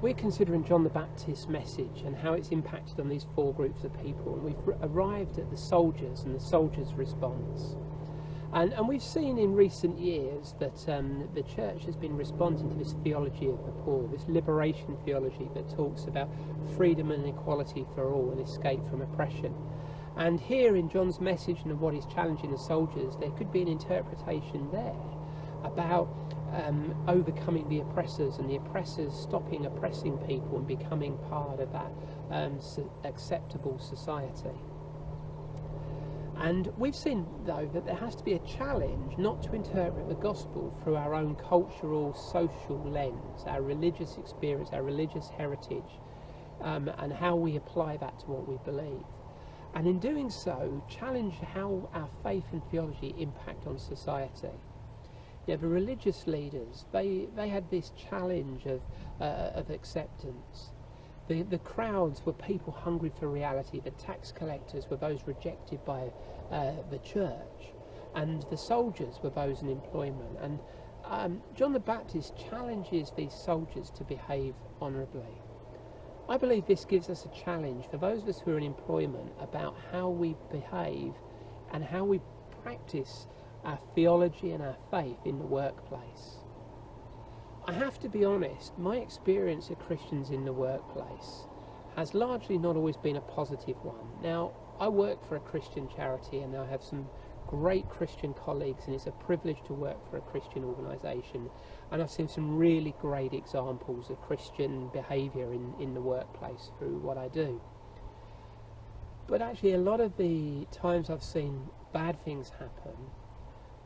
We're considering John the Baptist's message and how it's impacted on these four groups of people, and we've arrived at the soldiers and the soldiers' response. And we've seen in recent years that the church has been responding to this theology of the poor, this liberation theology that talks about freedom and equality for all and escape from oppression. And here in John's message and what he's challenging the soldiers, there could be an interpretation there about overcoming the oppressors and the oppressors stopping oppressing people and becoming part of that acceptable society. And we've seen, though, that there has to be a challenge not to interpret the gospel through our own cultural, social lens, our religious experience, our religious heritage, and how we apply that to what we believe. And in doing so, challenge how our faith and theology impact on society. Yeah, the religious leaders, they had this challenge of acceptance. The crowds were people hungry for reality. The tax collectors were those rejected by the church, and the soldiers were those in employment. And John the Baptist challenges these soldiers to behave honourably. I believe this gives us a challenge for those of us who are in employment about how we behave and how we practice our theology and our faith in the workplace. I have to be honest, my experience of Christians in the workplace has largely not always been a positive one. Now, I work for a Christian charity and I have some great Christian colleagues, and it's a privilege to work for a Christian organisation, and I've seen some really great examples of Christian behaviour in the workplace through what I do. But actually a lot of the times I've seen bad things happen,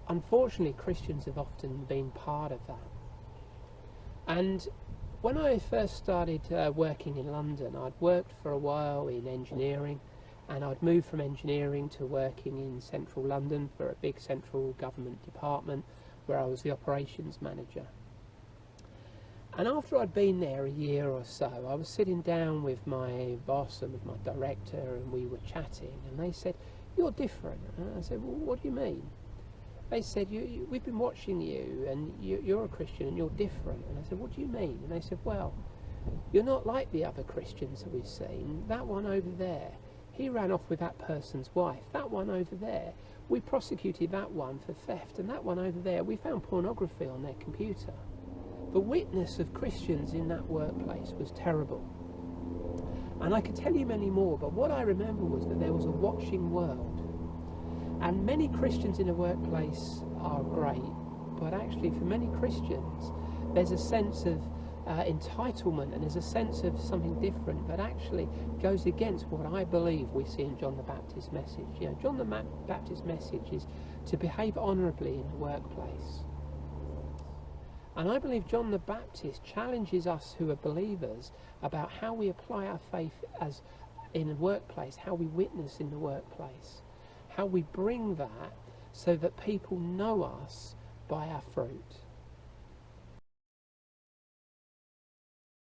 unfortunately Christians have often been part of that. And when I first started working in London, I'd worked for a while in engineering, and I'd moved from engineering to working in central London for a big central government department where I was the operations manager. And after I'd been there a year or so, I was sitting down with my boss and with my director, and we were chatting, and they said, "You're different." And I said, "Well, what do you mean?" They said, we've been watching you, and you're a Christian and you're different. And I said, "What do you mean?" And they said, "Well, you're not like the other Christians that we've seen. That one over there, he ran off with that person's wife. That one over there, we prosecuted that one for theft. And that one over there, we found pornography on their computer." The witness of Christians in that workplace was terrible. And I could tell you many more, but what I remember was that there was a watching world. And many Christians in a workplace are great, but actually for many Christians there's a sense of entitlement, and there's a sense of something different that actually goes against what I believe we see in John the Baptist's message. You know, John the Baptist's message is to behave honourably in the workplace. And I believe John the Baptist challenges us who are believers about how we apply our faith as in a workplace, how we witness in the workplace, how we bring that so that people know us by our fruit.